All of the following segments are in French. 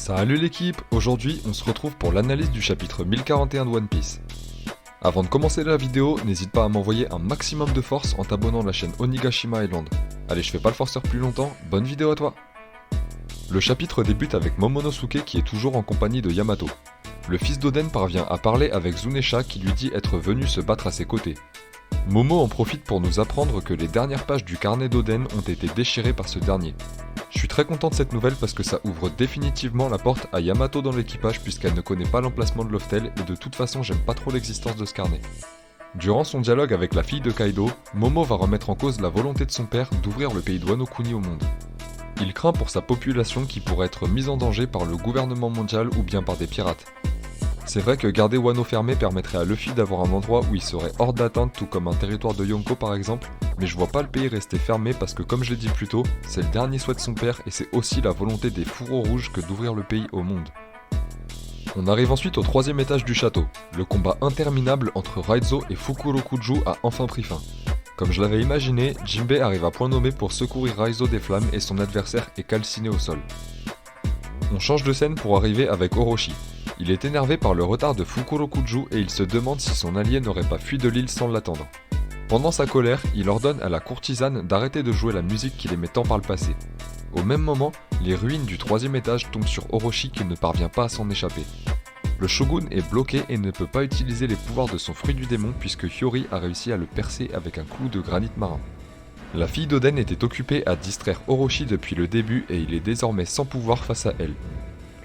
Salut l'équipe, aujourd'hui on se retrouve pour l'analyse du chapitre 1041 de One Piece. Avant de commencer la vidéo, n'hésite pas à m'envoyer un maximum de force en t'abonnant à la chaîne Onigashima Island. Allez, je fais pas le forceur plus longtemps, bonne vidéo à toi. Le chapitre débute avec Momonosuke qui est toujours en compagnie de Yamato. Le fils d'Oden parvient à parler avec Zunesha qui lui dit être venu se battre à ses côtés. Momo en profite pour nous apprendre que les dernières pages du carnet d'Oden ont été déchirées par ce dernier. Je suis très content de cette nouvelle parce que ça ouvre définitivement la porte à Yamato dans l'équipage puisqu'elle ne connaît pas l'emplacement de Loftel et de toute façon j'aime pas trop l'existence de ce carnet. Durant son dialogue avec la fille de Kaido, Momo va remettre en cause la volonté de son père d'ouvrir le pays de Wano Kuni au monde. Il craint pour sa population qui pourrait être mise en danger par le gouvernement mondial ou bien par des pirates. C'est vrai que garder Wano fermé permettrait à Luffy d'avoir un endroit où il serait hors d'atteinte tout comme un territoire de Yonko par exemple, mais je vois pas le pays rester fermé parce que comme je l'ai dit plus tôt, c'est le dernier souhait de son père et c'est aussi la volonté des fourreaux rouges que d'ouvrir le pays au monde. On arrive ensuite au troisième étage du château. Le combat interminable entre Raizo et Fukurokuju a enfin pris fin. Comme je l'avais imaginé, Jinbei arrive à point nommé pour secourir Raizo des flammes et son adversaire est calciné au sol. On change de scène pour arriver avec Orochi. Il est énervé par le retard de Fukurokuju et il se demande si son allié n'aurait pas fui de l'île sans l'attendre. Pendant sa colère, il ordonne à la courtisane d'arrêter de jouer la musique qu'il aimait tant par le passé. Au même moment, les ruines du troisième étage tombent sur Orochi qui ne parvient pas à s'en échapper. Le shogun est bloqué et ne peut pas utiliser les pouvoirs de son fruit du démon puisque Hiyori a réussi à le percer avec un clou de granit marin. La fille d'Oden était occupée à distraire Orochi depuis le début et il est désormais sans pouvoir face à elle.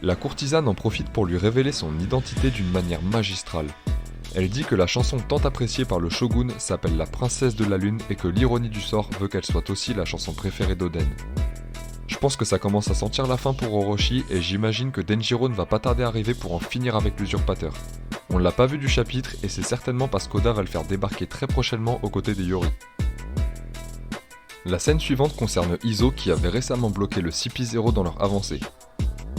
La courtisane en profite pour lui révéler son identité d'une manière magistrale. Elle dit que la chanson tant appréciée par le shogun s'appelle La Princesse de la Lune et que l'ironie du sort veut qu'elle soit aussi la chanson préférée d'Oden. Je pense que ça commence à sentir la fin pour Orochi et j'imagine que Denjiro ne va pas tarder à arriver pour en finir avec l'usurpateur. On l'a pas vu du chapitre et c'est certainement parce qu'Oda va le faire débarquer très prochainement aux côtés des Yori. La scène suivante concerne Izo qui avait récemment bloqué le CP0 dans leur avancée.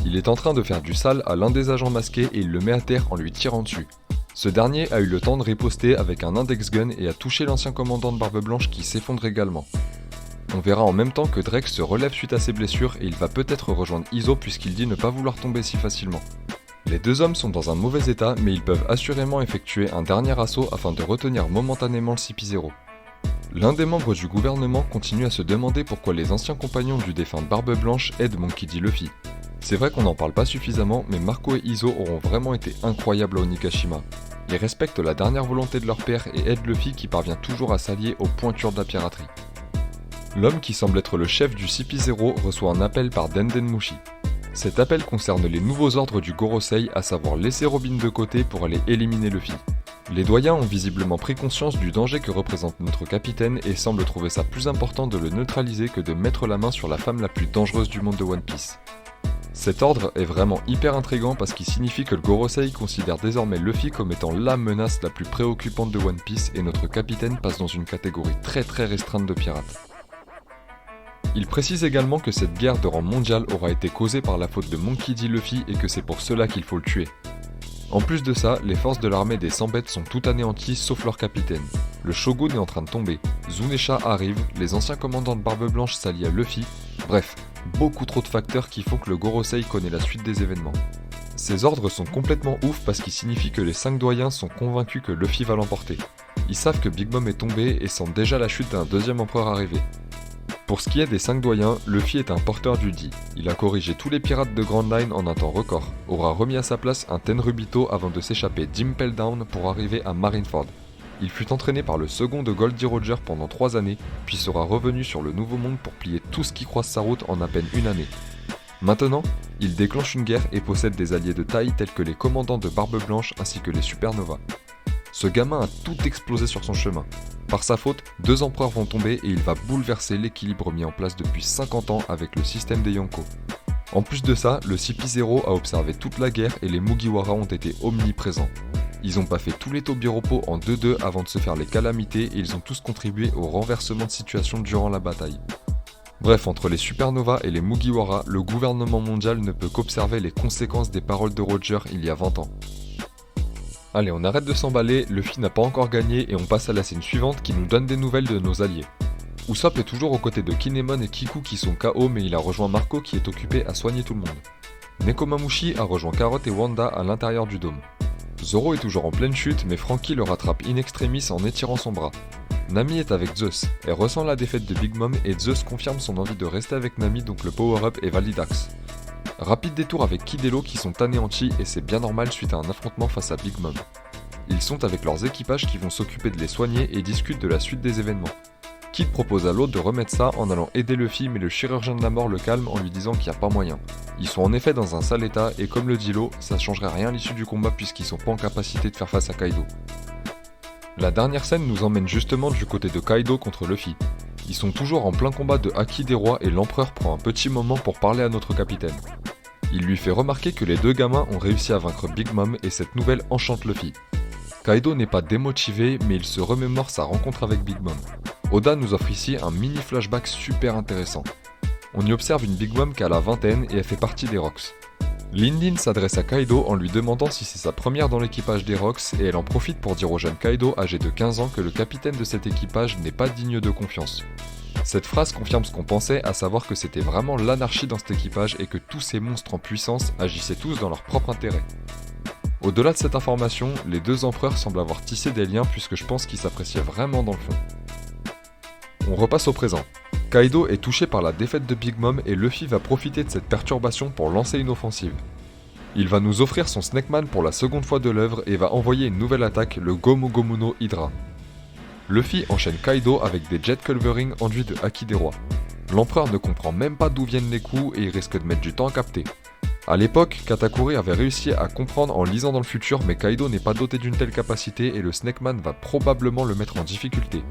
Il est en train de faire du sale à l'un des agents masqués et il le met à terre en lui tirant dessus. Ce dernier a eu le temps de riposter avec un index gun et a touché l'ancien commandant de Barbe Blanche qui s'effondre également. On verra en même temps que Drake se relève suite à ses blessures et il va peut-être rejoindre Izo puisqu'il dit ne pas vouloir tomber si facilement. Les deux hommes sont dans un mauvais état mais ils peuvent assurément effectuer un dernier assaut afin de retenir momentanément le CP0. L'un des membres du gouvernement continue à se demander pourquoi les anciens compagnons du défunt Barbe Blanche aident Monkey D. Luffy. C'est vrai qu'on n'en parle pas suffisamment, mais Marco et Izo auront vraiment été incroyables à Onigashima. Ils respectent la dernière volonté de leur père et aident Luffy qui parvient toujours à s'allier aux pointures de la piraterie. L'homme qui semble être le chef du CP0 reçoit un appel par Denden Mushi. Cet appel concerne les nouveaux ordres du Gorosei, à savoir laisser Robin de côté pour aller éliminer Luffy. Les doyens ont visiblement pris conscience du danger que représente notre capitaine et semblent trouver ça plus important de le neutraliser que de mettre la main sur la femme la plus dangereuse du monde de One Piece. Cet ordre est vraiment hyper intriguant parce qu'il signifie que le Gorosei considère désormais Luffy comme étant la menace la plus préoccupante de One Piece et notre capitaine passe dans une catégorie très restreinte de pirates. Il précise également que cette guerre de rang mondial aura été causée par la faute de Monkey D. Luffy et que c'est pour cela qu'il faut le tuer. En plus de ça, les forces de l'armée des 100 bêtes sont toutes anéanties sauf leur capitaine. Le shogun est en train de tomber, Zunesha arrive, les anciens commandants de Barbe Blanche s'allient à Luffy, bref, beaucoup trop de facteurs qui font que le Gorosei connaît la suite des événements. Ces ordres sont complètement ouf parce qu'ils signifient que les 5 doyens sont convaincus que Luffy va l'emporter. Ils savent que Big Mom est tombé et sentent déjà la chute d'un deuxième empereur arrivé. Pour ce qui est des 5 doyens, Luffy est un porteur du Di. Il a corrigé tous les pirates de Grand Line en un temps record, aura remis à sa place un Tenryubito avant de s'échapper d'Impel Down pour arriver à Marineford. Il fut entraîné par le second de Goldie Roger pendant 3 années, puis sera revenu sur le Nouveau Monde pour plier tout ce qui croise sa route en à peine une année. Maintenant, il déclenche une guerre et possède des alliés de taille tels que les commandants de Barbe Blanche ainsi que les Supernovas. Ce gamin a tout explosé sur son chemin. Par sa faute, 2 empereurs vont tomber et il va bouleverser l'équilibre mis en place depuis 50 ans avec le système des Yonko. En plus de ça, le CP0 a observé toute la guerre et les Mugiwara ont été omniprésents. Ils ont pas fait tous les Tobiropo en 2-2 avant de se faire les calamités et ils ont tous contribué au renversement de situation durant la bataille. Bref, entre les Supernovas et les Mugiwara, le gouvernement mondial ne peut qu'observer les conséquences des paroles de Roger il y a 20 ans. Allez, on arrête de s'emballer, Luffy n'a pas encore gagné et on passe à la scène suivante qui nous donne des nouvelles de nos alliés. Usopp est toujours aux côtés de Kinemon et Kiku qui sont KO mais il a rejoint Marco qui est occupé à soigner tout le monde. Nekomamushi a rejoint Carrot et Wanda à l'intérieur du dôme. Zoro est toujours en pleine chute, mais Franky le rattrape in extremis en étirant son bras. Nami est avec Zeus, elle ressent la défaite de Big Mom et Zeus confirme son envie de rester avec Nami, donc le power-up est validax. Rapide détour avec Kid et Law qui sont anéantis et c'est bien normal suite à un affrontement face à Big Mom. Ils sont avec leurs équipages qui vont s'occuper de les soigner et discutent de la suite des événements. Kid propose à l'autre de remettre ça en allant aider Luffy, mais le chirurgien de la mort le calme en lui disant qu'il n'y a pas moyen. Ils sont en effet dans un sale état et comme le dit Law, ça changerait rien à l'issue du combat puisqu'ils sont pas en capacité de faire face à Kaido. La dernière scène nous emmène justement du côté de Kaido contre Luffy. Ils sont toujours en plein combat de Haki des rois et l'empereur prend un petit moment pour parler à notre capitaine. Il lui fait remarquer que les deux gamins ont réussi à vaincre Big Mom et cette nouvelle enchante Luffy. Kaido n'est pas démotivé mais il se remémore sa rencontre avec Big Mom. Oda nous offre ici un mini flashback super intéressant. On y observe une Big Mom qui a la vingtaine et elle fait partie des Rocks. Lindin s'adresse à Kaido en lui demandant si c'est sa première dans l'équipage des Rocks et elle en profite pour dire au jeune Kaido âgé de 15 ans que le capitaine de cet équipage n'est pas digne de confiance. Cette phrase confirme ce qu'on pensait, à savoir que c'était vraiment l'anarchie dans cet équipage et que tous ces monstres en puissance agissaient tous dans leur propre intérêt. Au-delà de cette information, les deux empereurs semblent avoir tissé des liens puisque je pense qu'ils s'appréciaient vraiment dans le fond. On repasse au présent. Kaido est touché par la défaite de Big Mom et Luffy va profiter de cette perturbation pour lancer une offensive. Il va nous offrir son Snakeman pour la seconde fois de l'œuvre et va envoyer une nouvelle attaque, le Gomu Gomu no Hydra. Luffy enchaîne Kaido avec des jet culvering enduits de Haki des rois. L'empereur ne comprend même pas d'où viennent les coups et il risque de mettre du temps à capter. A l'époque, Katakuri avait réussi à comprendre en lisant dans le futur, mais Kaido n'est pas doté d'une telle capacité et le Snakeman va probablement le mettre en difficulté.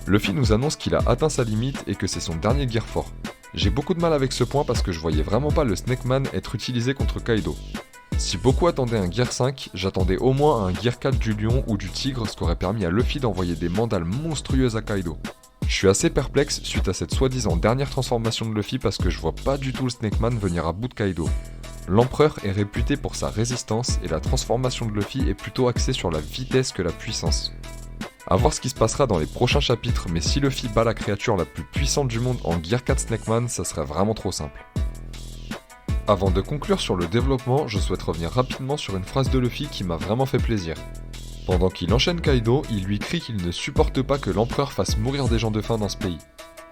Luffy nous annonce qu'il a atteint sa limite et que c'est son dernier gear fort. J'ai beaucoup de mal avec ce point parce que je voyais vraiment pas le Snakeman être utilisé contre Kaido. Si beaucoup attendaient un gear 5, j'attendais au moins un gear 4 du lion ou du tigre, ce qui aurait permis à Luffy d'envoyer des mandales monstrueuses à Kaido. Je suis assez perplexe suite à cette soi-disant dernière transformation de Luffy parce que je vois pas du tout le Snakeman venir à bout de Kaido. L'empereur est réputé pour sa résistance et la transformation de Luffy est plutôt axée sur la vitesse que la puissance. A voir ce qui se passera dans les prochains chapitres, mais si Luffy bat la créature la plus puissante du monde en Gear 4 Snakeman, ça serait vraiment trop simple. Avant de conclure sur le développement, je souhaite revenir rapidement sur une phrase de Luffy qui m'a vraiment fait plaisir. Pendant qu'il enchaîne Kaido, il lui crie qu'il ne supporte pas que l'empereur fasse mourir des gens de faim dans ce pays.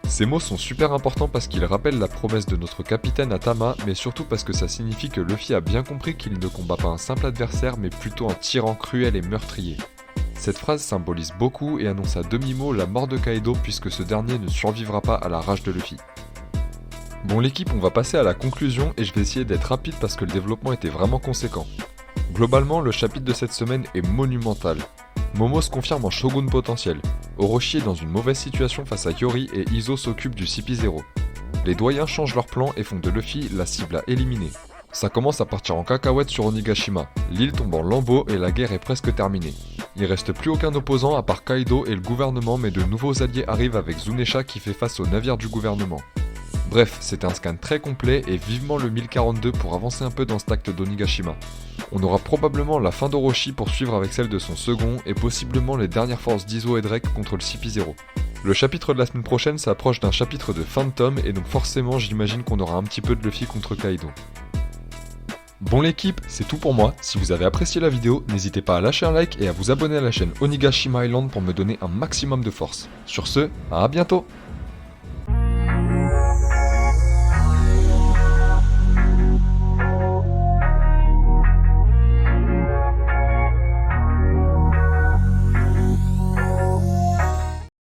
Ces mots sont super importants parce qu'ils rappellent la promesse de notre capitaine à Tama, mais surtout parce que ça signifie que Luffy a bien compris qu'il ne combat pas un simple adversaire, mais plutôt un tyran cruel et meurtrier. Cette phrase symbolise beaucoup et annonce à demi-mot la mort de Kaido puisque ce dernier ne survivra pas à la rage de Luffy. Bon l'équipe, on va passer à la conclusion et je vais essayer d'être rapide parce que le développement était vraiment conséquent. Globalement, le chapitre de cette semaine est monumental. Momo se confirme en shogun potentiel. Orochi est dans une mauvaise situation face à Yori et Izo s'occupe du CP0. Les doyens changent leur plan et font de Luffy la cible à éliminer. Ça commence à partir en cacahuète sur Onigashima. L'île tombe en lambeaux et la guerre est presque terminée. Il reste plus aucun opposant à part Kaido et le gouvernement, mais de nouveaux alliés arrivent avec Zunesha qui fait face au navire du gouvernement. Bref, c'était un scan très complet et vivement le 1042 pour avancer un peu dans cet acte d'Onigashima. On aura probablement la fin d'Orochi pour suivre avec celle de son second et possiblement les dernières forces d'Izo et Drake contre le CP0. Le chapitre de la semaine prochaine s'approche d'un chapitre de fin de tome et donc forcément j'imagine qu'on aura un petit peu de Luffy contre Kaido. Bon l'équipe, c'est tout pour moi. Si vous avez apprécié la vidéo, n'hésitez pas à lâcher un like et à vous abonner à la chaîne Onigashima Island pour me donner un maximum de force. Sur ce, à bientôt!